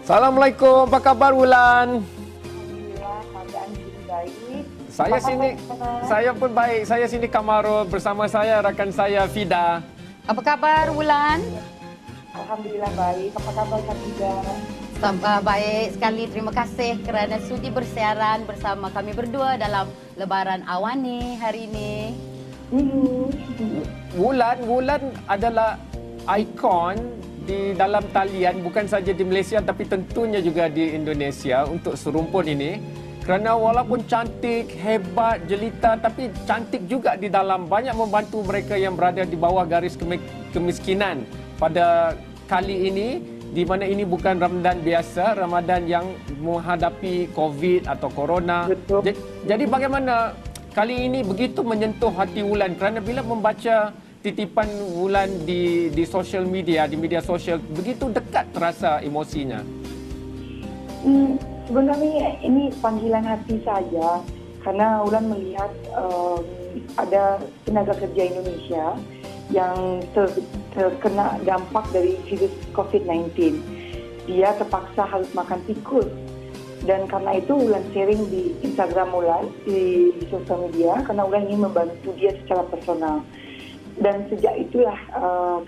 Assalamualaikum, apa kabar Wulan? Alhamdulillah, keadaan jadi baik. Saya Apa sini, kabar? saya pun baik. Saya sini Kamarul bersama saya rakan saya Fida. Apa kabar Wulan? Alhamdulillah baik. Apa kabar Kak Ida? Baik sekali, terima kasih kerana sudi bersiaran bersama kami berdua dalam Lebaran Awani hari ini. Wulan adalah ikon di dalam talian bukan saja di Malaysia tapi tentunya juga di Indonesia untuk serumpun ini. Kerana walaupun cantik, hebat, jelita tapi cantik juga di dalam, banyak membantu mereka yang berada di bawah garis kemiskinan. Pada kali ini, di mana ini bukan Ramadan biasa, Ramadan yang menghadapi COVID atau Corona. Betul. Jadi bagaimana kali ini begitu menyentuh hati Wulan kerana bila membaca titipan Wulan di social media, di media sosial, begitu dekat terasa emosinya. Sebenarnya ini panggilan hati saja karena Ulan melihat ada tenaga kerja Indonesia yang terkena dampak dari virus COVID-19. Dia terpaksa harus makan tikus. Dan karena itu Ulan sharing di Instagram Ulan, di sosial media, karena Ulan ingin membantu dia secara personal. Dan sejak itulah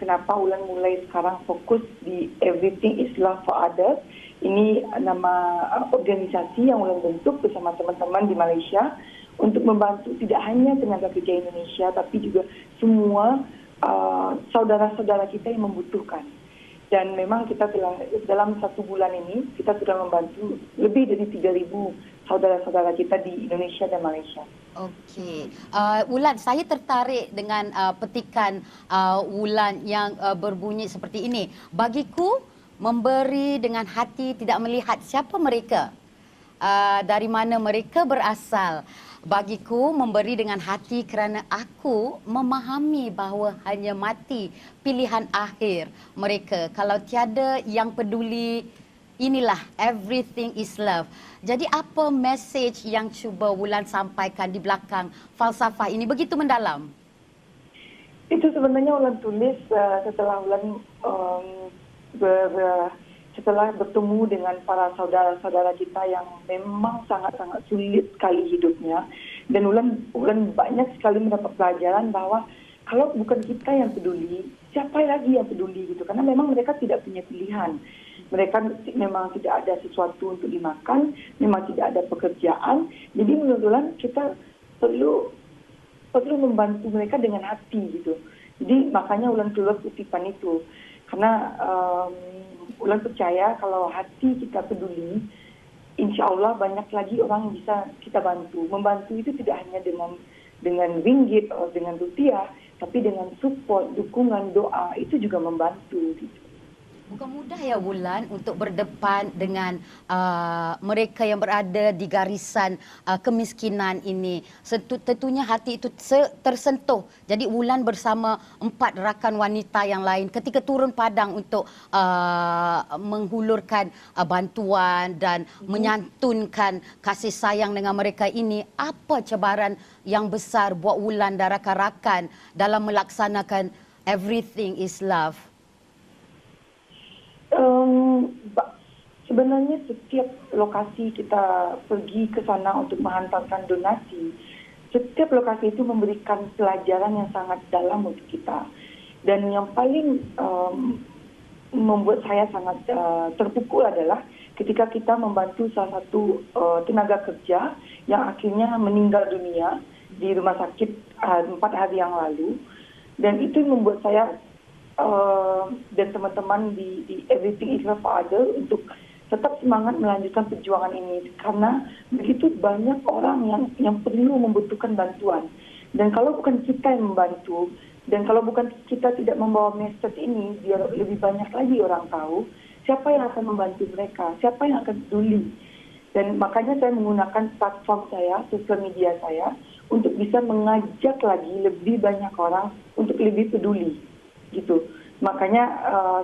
kenapa Ulan mulai sekarang fokus di Everything is Love for Others. Ini nama organisasi yang Ulan bentuk bersama teman-teman di Malaysia untuk membantu tidak hanya tenaga kerja Indonesia tapi juga semua saudara-saudara kita yang membutuhkan. Dan memang kita telah dalam 1 bulan ini kita sudah membantu lebih dari 3,000 saudara-saudara kita di Indonesia dan Malaysia. Okey, Wulan, saya tertarik dengan petikan Wulan yang berbunyi seperti ini. Bagiku, memberi dengan hati tidak melihat siapa mereka, dari mana mereka berasal. Bagiku, memberi dengan hati kerana aku memahami bahawa hanya mati pilihan akhir mereka. Kalau tiada yang peduli, inilah everything is love. Jadi apa mesej yang cuba Wulan sampaikan di belakang falsafah ini begitu mendalam? Itu sebenarnya Ulan tulis setelah Ulan setelah bertemu dengan para saudara-saudara kita yang memang sangat-sangat sulit sekali hidupnya. Dan Ulan banyak sekali mendapat pelajaran bahwa kalau bukan kita yang peduli, siapa lagi yang peduli gitu. Karena memang mereka tidak punya pilihan. Mereka memang tidak ada sesuatu untuk dimakan, memang tidak ada pekerjaan. Jadi menurut Ulan kita perlu membantu mereka dengan hati gitu. Jadi makanya Ulan keluar kutipan itu. Karena Ulan percaya kalau hati kita peduli, insya Allah banyak lagi orang yang bisa kita bantu. Membantu itu tidak hanya dengan ringgit atau dengan rupiah, tapi dengan support, dukungan, doa, itu juga membantu. Gitu. Bukan mudah ya Wulan untuk berdepan dengan mereka yang berada di garisan kemiskinan ini. Tentunya hati itu tersentuh. Jadi Wulan bersama 4 rakan wanita yang lain ketika turun padang untuk menghulurkan bantuan dan menyantunkan kasih sayang dengan mereka ini. Apa cabaran yang besar buat Wulan dan rakan-rakan dalam melaksanakan Everything is Love? Sebenarnya setiap lokasi kita pergi ke sana untuk menghantarkan donasi, setiap lokasi itu memberikan pelajaran yang sangat dalam untuk kita. Dan yang paling membuat saya sangat terpukul adalah ketika kita membantu salah satu tenaga kerja yang akhirnya meninggal dunia di rumah sakit 4 hari yang lalu. Dan itu membuat saya dan teman-teman di Everything is Love for Others untuk tetap semangat melanjutkan perjuangan ini karena begitu banyak orang yang perlu membutuhkan bantuan. Dan kalau bukan kita yang membantu dan kalau bukan kita tidak membawa message ini biar lebih banyak lagi orang tahu, siapa yang akan membantu mereka, siapa yang akan peduli. Dan makanya saya menggunakan platform saya, sosial media saya untuk bisa mengajak lagi lebih banyak orang untuk lebih peduli. Gitu. Makanya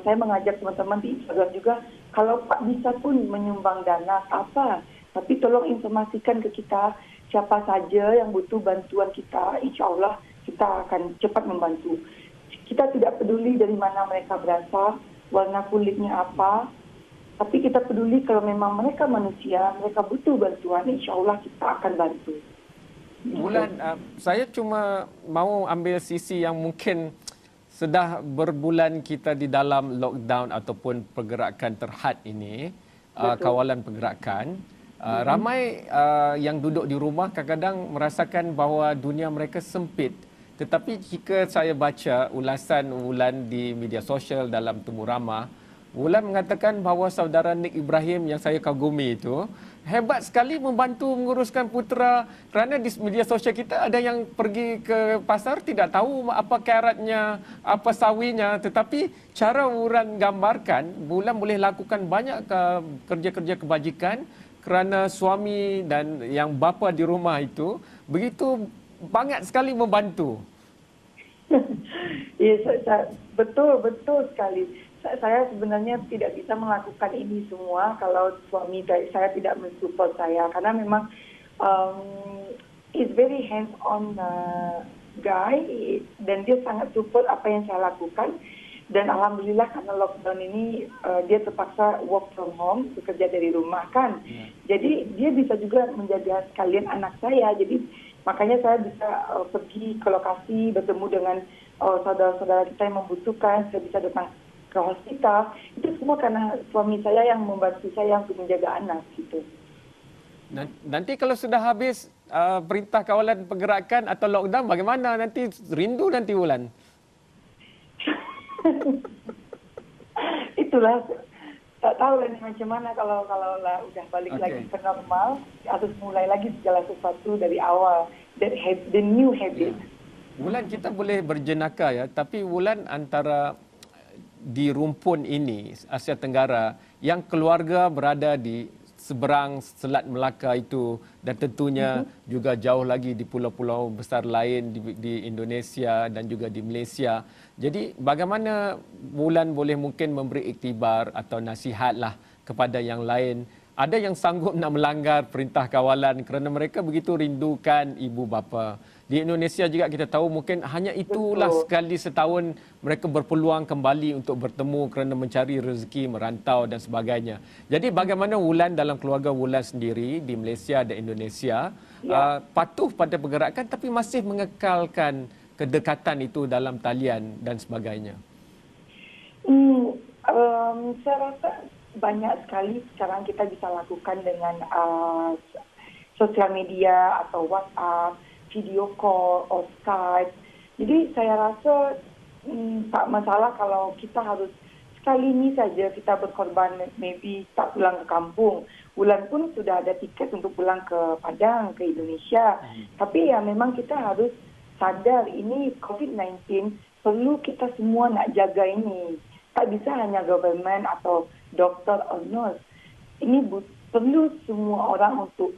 saya mengajak teman-teman di Instagram juga, kalau Pak bisa pun menyumbang dana apa, tapi tolong informasikan ke kita siapa saja yang butuh bantuan kita, insya Allah kita akan cepat membantu. Kita tidak peduli dari mana mereka berasal, warna kulitnya apa, tapi Tapi kita peduli kalau memang mereka manusia, mereka butuh bantuan, insya Allah kita akan bantu. Wulan, saya cuma mau ambil sisi yang mungkin sudah berbulan kita di dalam lockdown ataupun pergerakan terhad ini, kawalan pergerakan. Ramai yang duduk di rumah kadang-kadang merasakan bahawa dunia mereka sempit. Tetapi jika saya baca ulasan Wulan di media sosial dalam Temu Ramah, Wulan mengatakan bahawa saudara Nik Ibrahim yang saya kagumi itu hebat sekali membantu menguruskan putera, kerana di media sosial kita ada yang pergi ke pasar tidak tahu apa karatnya, apa sawinya, tetapi cara Wulan gambarkan, Wulan boleh lakukan banyak kerja-kerja kebajikan kerana suami dan yang bapa di rumah itu begitu banyak sekali membantu. Ya, betul sekali. Saya sebenarnya tidak bisa melakukan ini semua kalau suami saya tidak mensupport saya, karena memang is very hands on guy, dan dia sangat support apa yang saya lakukan. Dan alhamdulillah karena lockdown ini dia terpaksa work from home, bekerja dari rumah kan. Jadi dia bisa juga menjaga sekalian anak saya. Jadi makanya saya bisa pergi ke lokasi, bertemu dengan saudara-saudara kita yang membutuhkan. Saya bisa datang ke hospital. Itu semua karena suami saya yang membantu saya untuk menjaga anak gitu. Nanti kalau sudah habis perintah kawalan pergerakan atau lockdown, bagaimana nanti? Rindu nanti Wulan? Itulah, tak tahu lah macam mana kalau lah udah balik lagi ke normal, harus mulai lagi segala sesuatu dari awal, the new habit. Wulan, kita boleh berjenaka ya, tapi Wulan antara di rumpun ini Asia Tenggara yang keluarga berada di seberang Selat Melaka itu, dan tentunya juga jauh lagi di pulau-pulau besar lain di Indonesia dan juga di Malaysia. Jadi bagaimana Wulan boleh mungkin memberi iktibar atau nasihatlah kepada yang lain? Ada yang sanggup nak melanggar perintah kawalan kerana mereka begitu rindukan ibu bapa. Di Indonesia juga kita tahu mungkin hanya itulah sekali setahun mereka berpeluang kembali untuk bertemu kerana mencari rezeki, merantau dan sebagainya. Jadi bagaimana Wulan dalam keluarga Wulan sendiri di Malaysia dan Indonesia patuh pada pergerakan tapi masih mengekalkan kedekatan itu dalam talian dan sebagainya? Saya rasa banyak sekali sekarang kita bisa lakukan dengan sosial media atau WhatsApp, video call, or Skype. Jadi saya rasa tak masalah kalau kita harus sekali ini saja kita berkorban, maybe tak pulang ke kampung. Wulan pun sudah ada tiket untuk pulang ke Padang, ke Indonesia. Tapi ya memang kita harus sadar ini COVID-19 perlu kita semua nak jaga ini. Tak bisa hanya government atau doktor atau nurse. Ini perlu semua orang untuk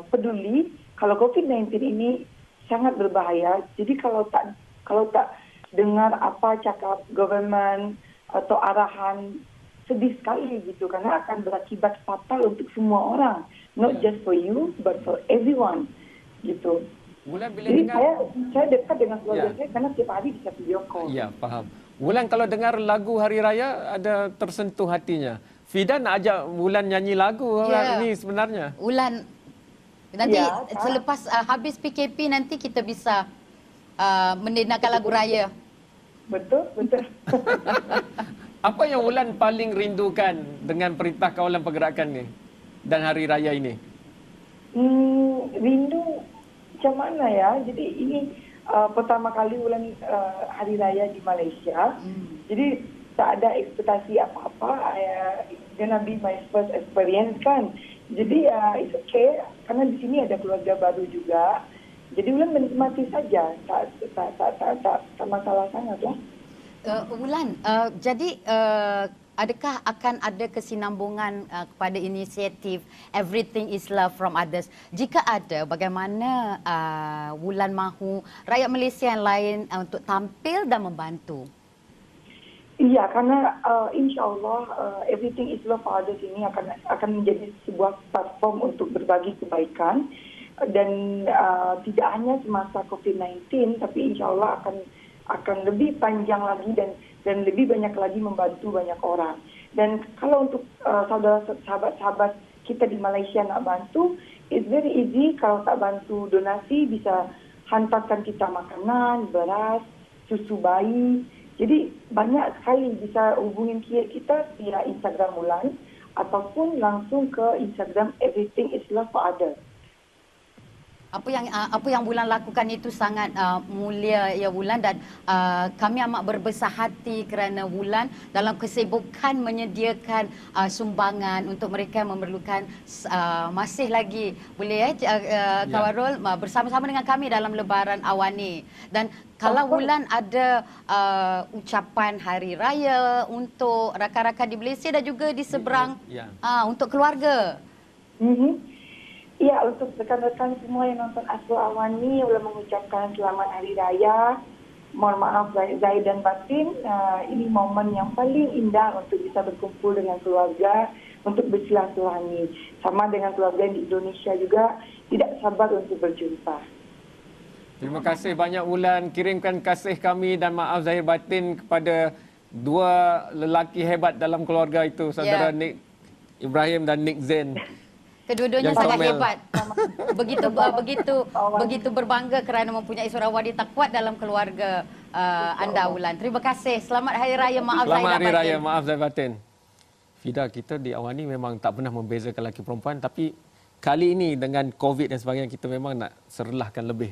peduli. Kalau COVID-19 ini sangat berbahaya. Jadi kalau tak dengar apa cakap government atau arahan, sedih sekali gitu, karena akan berakibat fatal untuk semua orang. Not just for you, but for everyone gitu. Wulan bila Jadi dengar, saya dekat dengan keluarga saya karena setiap hari bisa video call. ya, faham. Wulan kalau dengar lagu Hari Raya ada tersentuh hatinya. Fidan nak ajak Wulan nyanyi lagu ini sebenarnya. Wulan, nanti selepas habis PKP nanti kita bisa mendengarkan lagu raya. Betul. Apa yang Wulan paling rindukan dengan perintah kawalan pergerakan ni dan Hari Raya ini? Rindu macam mana ya? Jadi ini pertama kali Wulan Hari Raya di Malaysia. Jadi tak ada ekspektasi apa-apa. Gonna be my first experience kan. Jadi it's okay karena di sini ada keluarga baru juga. Jadi Wulan menikmati saja. Tak masalah sangat lah. Wulan, jadi adakah akan ada kesinambungan kepada inisiatif Everything is Love from Others? Jika ada, bagaimana Wulan mahu rakyat Malaysia yang lain untuk tampil dan membantu? Iya, karena insyaAllah Everything is Love for Others ini akan menjadi sebuah platform untuk berbagi kebaikan. Dan tidak hanya semasa COVID-19, tapi insyaAllah akan lebih panjang lagi dan lebih banyak lagi membantu banyak orang. Dan kalau untuk sahabat-sahabat kita di Malaysia nak bantu, it's very easy. Kalau tak bantu donasi, bisa hantarkan kita makanan, beras, susu bayi. Jadi banyak sekali bisa hubungin kita via Instagram Wulan ataupun langsung ke Instagram Everything is Love for Others. Apa yang Wulan lakukan itu sangat mulia ya Wulan, dan kami amat berbesar hati kerana Wulan dalam kesibukan menyediakan sumbangan untuk mereka yang memerlukan. Masih lagi boleh Kawarul bersama-sama dengan kami dalam Lebaran Awani. Dan kalau Wulan ada ucapan hari raya untuk rakan-rakan di Malaysia dan juga di seberang untuk keluarga. Ya, untuk rekan-rekan semua yang nonton Astro Awani, Wulan mengucapkan selamat Hari Raya. Mohon maaf zahir dan batin. Ini momen yang paling indah untuk bisa berkumpul dengan keluarga, untuk bersilaturahmi. Sama dengan keluarga di Indonesia juga, tidak sabar untuk berjumpa. Terima kasih banyak Wulan. Kirimkan kasih kami dan maaf zahir batin kepada dua lelaki hebat dalam keluarga itu, saudara Nick Ibrahim dan Nick Zain. Kedua-duanya sangat hebat. Begitu berbangga kerana mempunyai seorang wanita kuat dalam keluarga anda, Wulan. Terima kasih. Selamat Hari Raya. Maaf zahir batin. Selamat Hari Raya. Maaf zahir batin. Fida, kita di Awani memang tak pernah membezakan lelaki perempuan, tapi kali ini dengan COVID dan sebagainya, kita memang nak serlahkan lebih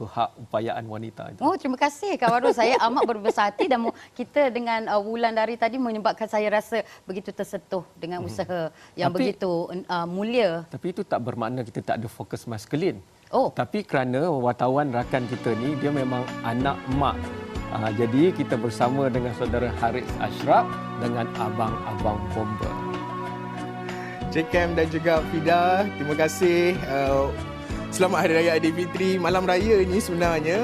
ke hak upayaan wanita itu. Oh, terima kasih Kawarul. Saya amat berbesar hati dan kita dengan Wulan dari tadi menyebabkan saya rasa begitu tersentuh dengan usaha yang begitu mulia. Tapi itu tak bermakna kita tak ada fokus maskulin. Oh. Tapi kerana wartawan rakan kita ni dia memang anak mak. Jadi kita bersama dengan saudara Haris Ashraf dengan abang-abang bomba. Cik Cam dan juga Fida, terima kasih. Selamat Hari Raya Aidilfitri. Malam raya ni sebenarnya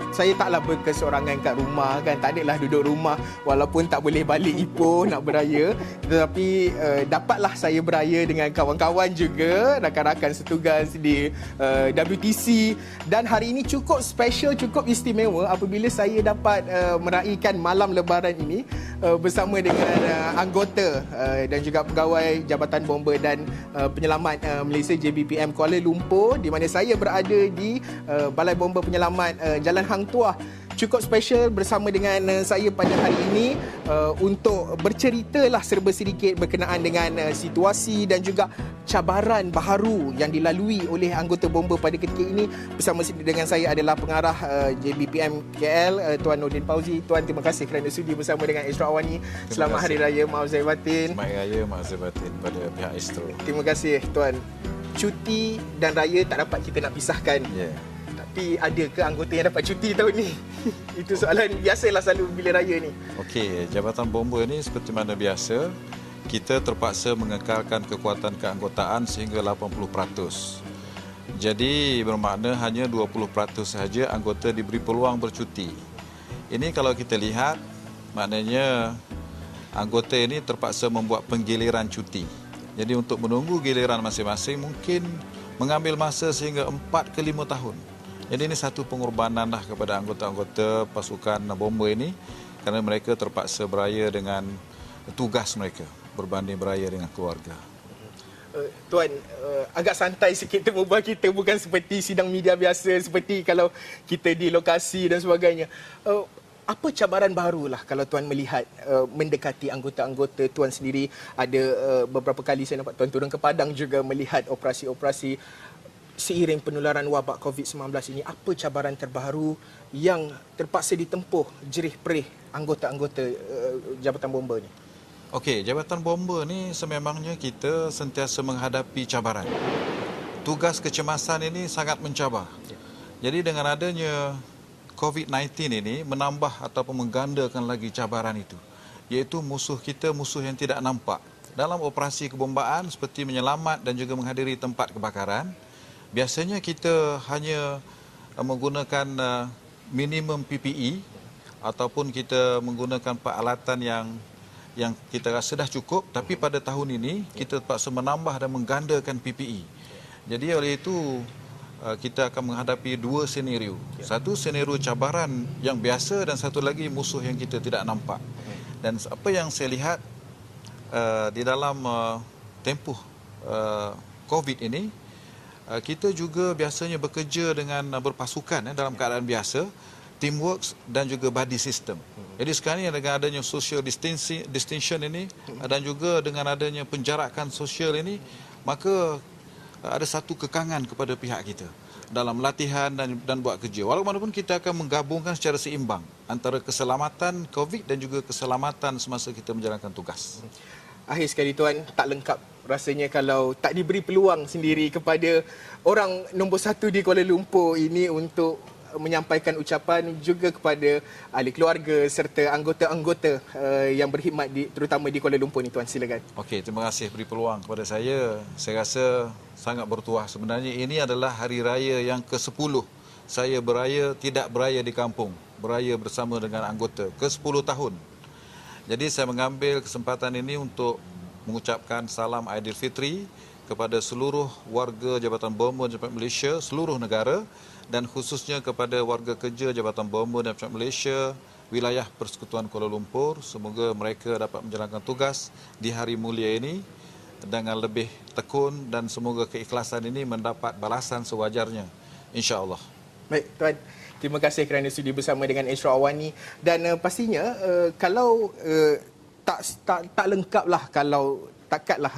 saya taklah berkesorangan kat rumah kan. Tak adalah duduk rumah walaupun tak boleh balik Ipoh nak beraya. Tetapi dapatlah saya beraya dengan kawan-kawan juga, rakan-rakan setugas di WTC. Dan hari ini cukup special, cukup istimewa apabila saya dapat meraihkan malam Lebaran ini bersama dengan anggota dan juga pegawai Jabatan Bomba dan Penyelamat Malaysia JBPM Kuala Lumpur, di mana saya berada di Balai Bomba Penyelamat Jalan Hang Tuah. Cukup special bersama dengan saya pada hari ini untuk berceritalah serba sedikit berkenaan dengan situasi dan juga cabaran baharu yang dilalui oleh anggota bomba pada ketika ini. Bersama dengan saya adalah pengarah JBPM KL, Tuan Nordin Fauzi. Tuan, terima kasih kerana sudi bersama dengan Astro Awani. Selamat Hari Raya, maaf zahir batin. Selamat Hari Raya, maaf zahir batin pada pihak Astro. Terima kasih Tuan. Cuti dan raya tak dapat kita nak pisahkan. Tapi ada ke anggota yang dapat cuti tahun ni? Itu soalan biasalah selalu bila raya ni. Okey, Jabatan Bomba ni seperti mana biasa, kita terpaksa mengekalkan kekuatan keanggotaan sehingga 80%. Jadi bermakna hanya 20% sahaja anggota diberi peluang bercuti. Ini kalau kita lihat, maknanya anggota ini terpaksa membuat penggiliran cuti. Jadi untuk menunggu giliran masing-masing mungkin mengambil masa sehingga 4 ke 5 tahun. Jadi ini satu pengorbanan lah kepada anggota-anggota pasukan bomba ini kerana mereka terpaksa beraya dengan tugas mereka berbanding beraya dengan keluarga. Tuan, agak santai sikit temubah kita, bukan seperti sidang media biasa, seperti kalau kita di lokasi dan sebagainya. Apa cabaran barulah kalau Tuan melihat mendekati anggota-anggota Tuan sendiri? Ada beberapa kali saya nampak Tuan turun ke Padang juga melihat operasi-operasi seiring penularan wabak COVID-19 ini. Apa cabaran terbaru yang terpaksa ditempuh jerih perih anggota-anggota Jabatan Bomba ni? Okey, Jabatan Bomba ni sememangnya kita sentiasa menghadapi cabaran. Tugas kecemasan ini sangat mencabar. Jadi dengan adanya COVID-19 ini menambah ataupun menggandakan lagi cabaran itu, iaitu musuh kita, musuh yang tidak nampak. Dalam operasi kebombaan seperti menyelamat dan juga menghadiri tempat kebakaran, biasanya kita hanya menggunakan minimum PPE ataupun kita menggunakan peralatan yang kita rasa dah cukup, tapi pada tahun ini kita terpaksa menambah dan menggandakan PPE. Jadi oleh itu kita akan menghadapi dua senario. Satu senario cabaran yang biasa dan satu lagi musuh yang kita tidak nampak. Dan apa yang saya lihat di dalam tempoh COVID ini, kita juga biasanya bekerja dengan berpasukan dalam keadaan biasa, teamwork dan juga buddy system. Jadi sekarang ini dengan adanya social distinction ini dan juga dengan adanya penjarakan sosial ini, maka ada satu kekangan kepada pihak kita dalam latihan dan buat kerja. Walaupun kita akan menggabungkan secara seimbang antara keselamatan COVID dan juga keselamatan semasa kita menjalankan tugas. Akhir sekali tuan, tak lengkap rasanya kalau tak diberi peluang sendiri kepada orang nombor 1 di Kuala Lumpur ini untuk menyampaikan ucapan juga kepada ahli keluarga serta anggota-anggota yang berkhidmat terutama di Kuala Lumpur ni tuan. Silakan. Okey, terima kasih beri peluang kepada saya. Saya rasa sangat bertuah. Sebenarnya ini adalah hari raya yang ke-10 saya tidak beraya di kampung, beraya bersama dengan anggota ke-10 tahun. Jadi saya mengambil kesempatan ini untuk mengucapkan salam Aidilfitri kepada seluruh warga Jabatan Bomba dan Pejabat Malaysia seluruh negara, dan khususnya kepada warga kerja Jabatan Bomba dan Pejabat Malaysia wilayah Persekutuan Kuala Lumpur. Semoga mereka dapat menjalankan tugas di hari mulia ini dengan lebih tekun dan semoga keikhlasan ini mendapat balasan sewajarnya, insya-Allah. Baik tuan, terima kasih kerana sudi bersama dengan Ashraf Awani, dan pastinya kalau tak lengkaplah kalau takatlah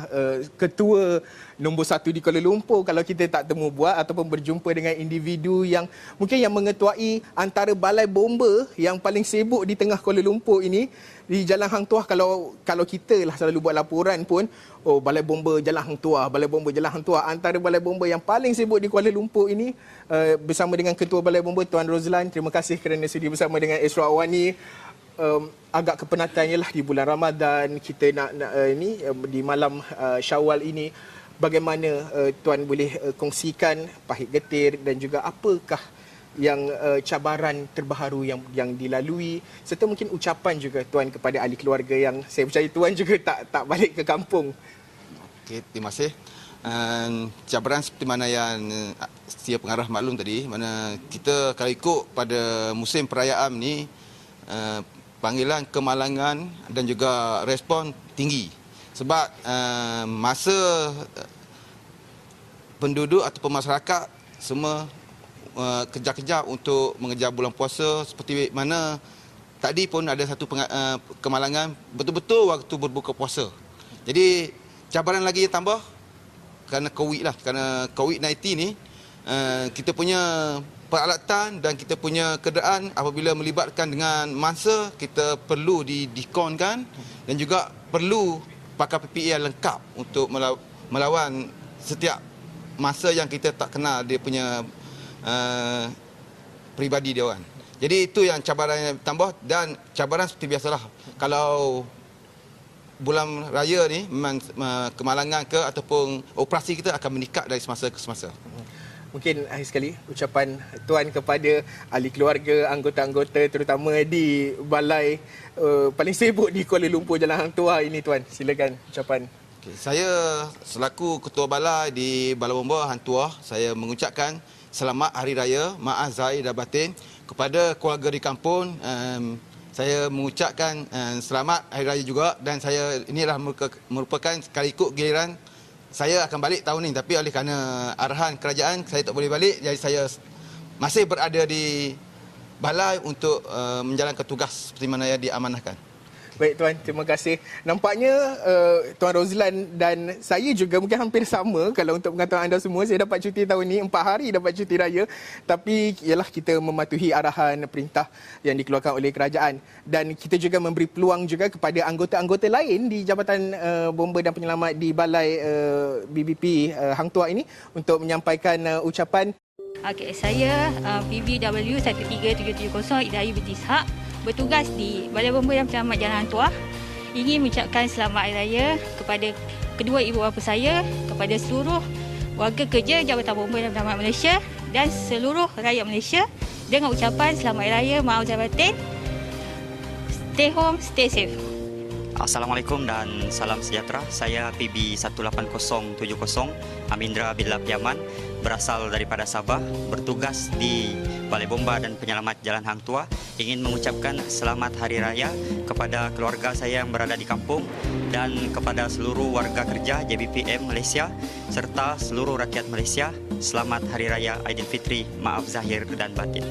ketua nombor 1 di Kuala Lumpur kalau kita tak temu buat ataupun berjumpa dengan individu yang mungkin yang mengetuai antara balai bomba yang paling sibuk di tengah Kuala Lumpur ini di Jalan Hang Tuah. Kalau kita lah selalu buat laporan pun, oh balai bomba Jalan Hang Tuah, balai bomba Jalan Hang Tuah, antara balai bomba yang paling sibuk di Kuala Lumpur ini bersama dengan ketua balai bomba Tuan Rozlan. Terima kasih kerana sudi bersama dengan Ashraf Awani. Agak kepenatannya lah di bulan Ramadan, kita nak di malam Syawal ini, bagaimana tuan boleh kongsikan pahit getir dan juga apakah yang cabaran terbaru yang dilalui, serta mungkin ucapan juga tuan kepada ahli keluarga yang saya percaya tuan juga tak balik ke kampung. Okey, terima kasih. Cabaran seperti mana yang setia pengarah maklum tadi, mana kita kalau ikut pada musim perayaan ni, panggilan kemalangan dan juga respon tinggi sebab masa penduduk ataupun masyarakat semua kejar-kejar untuk mengejar bulan puasa. Seperti mana tadi pun ada satu kemalangan betul-betul waktu berbuka puasa. Jadi cabaran lagi tambah kerana COVID-19 ni, kita punya peralatan dan kita punya keadaan apabila melibatkan dengan mangsa, kita perlu dikonkan dan juga perlu pakai PPE yang lengkap untuk melawan setiap masa yang kita tak kenal dia punya peribadi dia orang. Jadi itu yang cabaran yang tambah, dan cabaran seperti biasalah kalau bulan raya ni memang kemalangan ke ataupun operasi kita akan meningkat dari semasa ke semasa. Mungkin akhir sekali ucapan tuan kepada ahli keluarga, anggota-anggota terutama di balai paling sibuk di Kuala Lumpur Jalan Hang Tuah ini tuan. Silakan ucapan. Okay, saya selaku ketua balai di Balai Bomba Hang Tuah, saya mengucapkan selamat hari raya, maaf zahir dan batin kepada keluarga di kampung. Saya mengucapkan selamat hari raya juga, dan saya inilah merupakan sekali ikut giliran saya akan balik tahun ini, tapi oleh kerana arahan kerajaan saya tak boleh balik, jadi saya masih berada di balai untuk menjalankan tugas seperti mana yang diamanahkan. Baik tuan, terima kasih. Nampaknya Tuan Rozlan dan saya juga mungkin hampir sama kalau untuk pengetahuan anda semua. Saya dapat cuti tahun ini, 4 hari dapat cuti raya. Tapi ialah kita mematuhi arahan perintah yang dikeluarkan oleh kerajaan. Dan kita juga memberi peluang juga kepada anggota-anggota lain di Jabatan Bomba dan Penyelamat di Balai BBP Hang Tuah ini untuk menyampaikan ucapan. Okey, saya PBW 13770 Idahi binti Ishak, bertugas di Balai Bomba dan Penyelamat Jalan Hang Tuah. Ingin mengucapkan selamat hari raya kepada kedua ibu bapa saya, kepada seluruh warga kerja Jabatan Bomba dan Penyelamat Malaysia dan seluruh rakyat Malaysia dengan ucapan selamat hari raya, maaf zahir batin. Stay home, stay safe. Assalamualaikum dan salam sejahtera. Saya PB 18070 Amindra Billah Piaman, berasal daripada Sabah, bertugas di Balai Bomba dan Penyelamat Jalan Hang Tuah. Ingin mengucapkan selamat Hari Raya kepada keluarga saya yang berada di kampung dan kepada seluruh warga kerja JBPM Malaysia serta seluruh rakyat Malaysia. Selamat Hari Raya Aidilfitri, maaf zahir dan batin.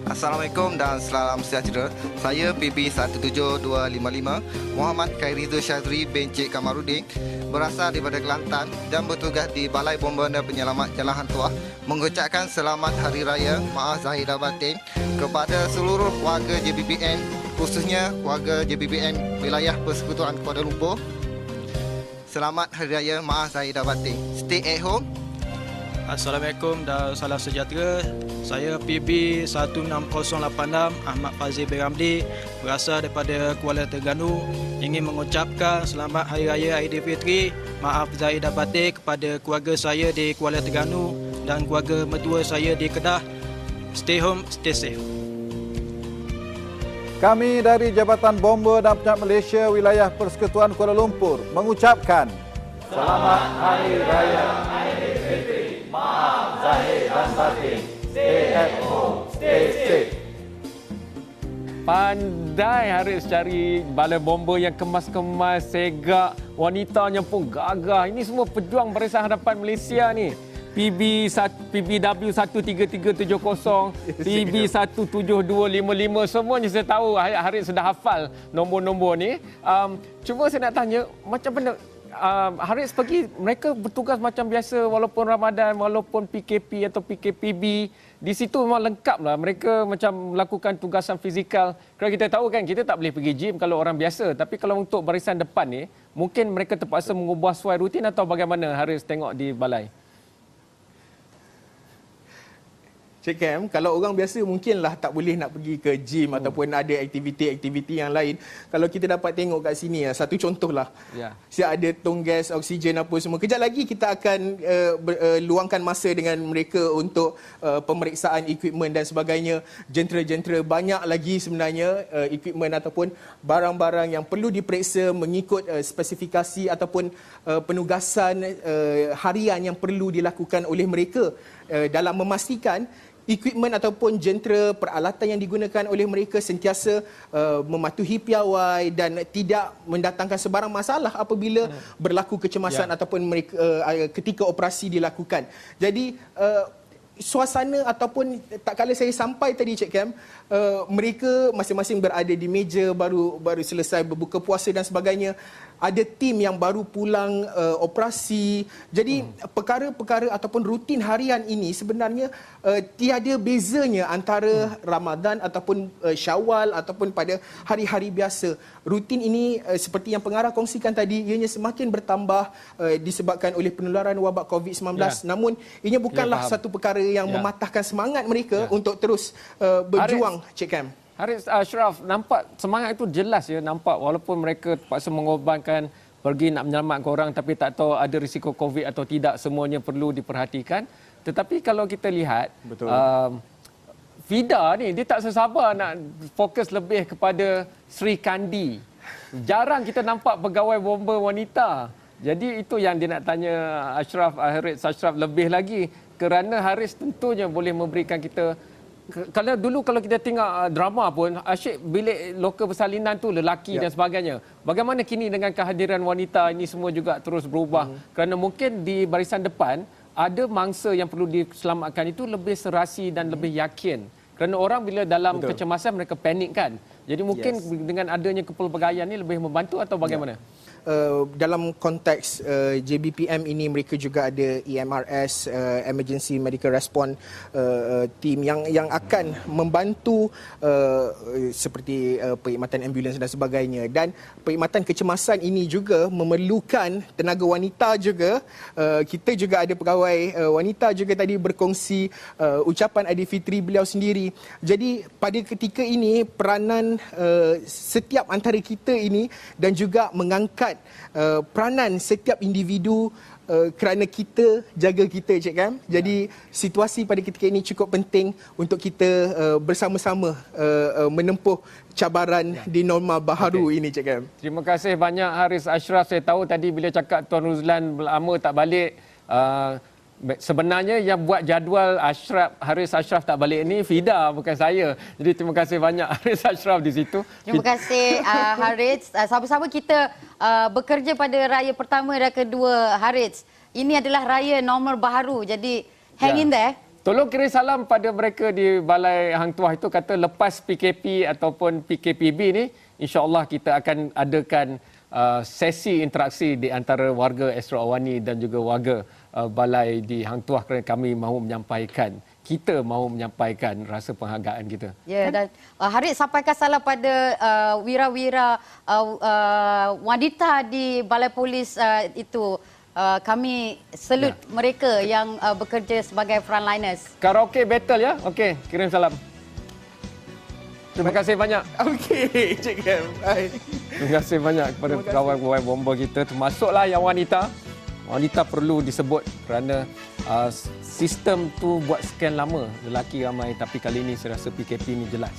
Assalamualaikum dan salam sejahtera. Saya PB 17255 Muhammad Khairizo Syazri bin Cik Kamarudin, berasal daripada Kelantan dan bertugas di Balai Bomba dan Penyelamat Jalan Hang Tuah. Mengucapkan selamat Hari Raya maaf zahir dan batin kepada seluruh warga JBPN, khususnya warga JBPN wilayah Persekutuan Kuala Lumpur. Selamat Hari Raya maaf zahir dan batin. Stay at home. Assalamualaikum dan salam sejahtera. Saya PB 16086 Ahmad Fazil bin Ramli, berasal daripada Kuala Terengganu. Ingin mengucapkan selamat Hari Raya Aidilfitri, maaf zahir dan batin kepada keluarga saya di Kuala Terengganu dan keluarga mertua saya di Kedah. Stay home, stay safe. Kami dari Jabatan Bomba dan Penyelamat Malaysia wilayah Persekutuan Kuala Lumpur mengucapkan Selamat Hari Raya Aidilfitri. Maaf zahir dan batin. Stay at home, stay safe. Pandai Haris cari balai bomba yang kemas-kemas, segak. Wanitanya pun gagah. Ini semua pejuang Barisan Hadapan Malaysia ni. PBW 13370, PB 17255, semuanya saya tahu. Haris sudah hafal nombor-nombor ni. Cuma saya nak tanya, macam mana Haris pergi, mereka bertugas macam biasa walaupun Ramadan, walaupun PKP atau PKPB. Di situ memang lengkap lah. Mereka macam melakukan tugasan fizikal. Kerana kita tahu kan, kita tak boleh pergi gym kalau orang biasa. Tapi kalau untuk barisan depan ni, mungkin mereka terpaksa mengubah sesuai rutin atau bagaimana Haris tengok di balai? Cik Kam, kalau orang biasa mungkinlah tak boleh nak pergi ke gym ataupun ada aktiviti-aktiviti yang lain. Kalau kita dapat tengok kat sini, satu contohlah. Ya. Siap ada tong gas, oksigen apa semua. Kejap lagi kita akan luangkan masa dengan mereka untuk pemeriksaan equipment dan sebagainya. Jentera-jentera banyak lagi sebenarnya equipment ataupun barang-barang yang perlu diperiksa mengikut spesifikasi ataupun penugasan harian yang perlu dilakukan oleh mereka dalam memastikan equipment ataupun jentera peralatan yang digunakan oleh mereka sentiasa mematuhi piawai dan tidak mendatangkan sebarang masalah apabila berlaku kecemasan ataupun mereka ketika operasi dilakukan. Jadi suasana ataupun tak kala saya sampai tadi Cik Kam, mereka masing-masing berada di meja baru selesai berbuka puasa dan sebagainya. Ada tim yang baru pulang operasi. Jadi perkara-perkara ataupun rutin harian ini sebenarnya tiada bezanya antara Ramadan ataupun Syawal ataupun pada hari-hari biasa. Rutin ini seperti yang pengarah kongsikan tadi, ianya semakin bertambah disebabkan oleh penularan wabak COVID-19. Namun ianya bukanlah satu perkara yang mematahkan semangat mereka untuk terus berjuang, Cik Kam. Haris, Ashraf, nampak semangat itu jelas ya, nampak walaupun mereka terpaksa mengorbankan pergi nak menyelamatkan orang tapi tak tahu ada risiko COVID atau tidak, semuanya perlu diperhatikan. Tetapi kalau kita lihat, Fida ni dia tak sesabar nak fokus lebih kepada Sri Kandi. Jarang kita nampak pegawai bomba wanita. Jadi itu yang dia nak tanya Ashraf, Haris Ashraf lebih lagi, kerana Haris tentunya boleh memberikan kita. Kalau kita tengok drama pun, asyik bilik lokal persalinan tu lelaki dan sebagainya. Bagaimana kini dengan kehadiran wanita ini semua juga terus berubah? Kerana mungkin di barisan depan ada mangsa yang perlu diselamatkan itu lebih serasi dan lebih yakin. Kerana orang bila dalam kecemasan mereka panik kan. Jadi mungkin dengan adanya kepelbagaian ini lebih membantu atau bagaimana? Dalam konteks JBPM ini mereka juga ada EMRS, Emergency Medical Response team yang akan membantu seperti perkhidmatan ambulans dan sebagainya. Dan perkhidmatan kecemasan ini juga memerlukan tenaga wanita juga. Kita juga ada pegawai wanita juga tadi berkongsi ucapan Aidilfitri beliau sendiri. Jadi pada ketika ini peranan setiap antara kita ini dan juga mengangkat melihat peranan setiap individu kerana kita jaga kita, Cik Kam. Jadi situasi pada ketika ini cukup penting untuk kita bersama-sama menempuh cabaran di norma baharu ini, Cik Kam. Terima kasih banyak Haris Ashraf. Saya tahu tadi bila cakap Tuan Ruzlan lama tak balik, sebenarnya yang buat jadual Haris Ashraf tak balik ni Fida, bukan saya. Jadi terima kasih banyak Haris Ashraf di situ. Terima kasih Haris. Sama-sama kita bekerja pada raya pertama dan kedua, Haris. Ini adalah raya normal baharu. Jadi hang in there. Tolong kirim salam pada mereka di Balai Hang Tuah itu, kata lepas PKP ataupun PKPB ni, insya-Allah kita akan adakan sesi interaksi di antara warga Astro Awani dan juga warga balai di Hang Tuah, kerana kami mahu menyampaikan rasa penghargaan kita. Ya, dan Haris sampaikan salam pada wira-wira wanita di Balai Polis itu. Kami salute mereka yang bekerja sebagai frontliners. Karaoke battle ya. Okey, kirim salam. Terima kasih banyak. Okey, Cik Kam. Bye. Terima kasih banyak kepada kawan-kawan bomba kita, termasuklah yang wanita. Wanita perlu disebut kerana sistem tu buat sekian lama lelaki ramai, tapi kali ini saya rasa PKP ni jelas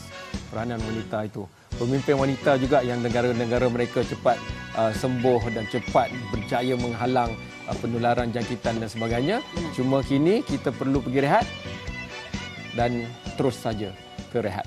peranan wanita itu. Pemimpin wanita juga yang negara-negara mereka cepat sembuh dan cepat berjaya menghalang penularan jangkitan dan sebagainya. Cuma kini kita perlu pergi rehat dan terus saja ke rehat.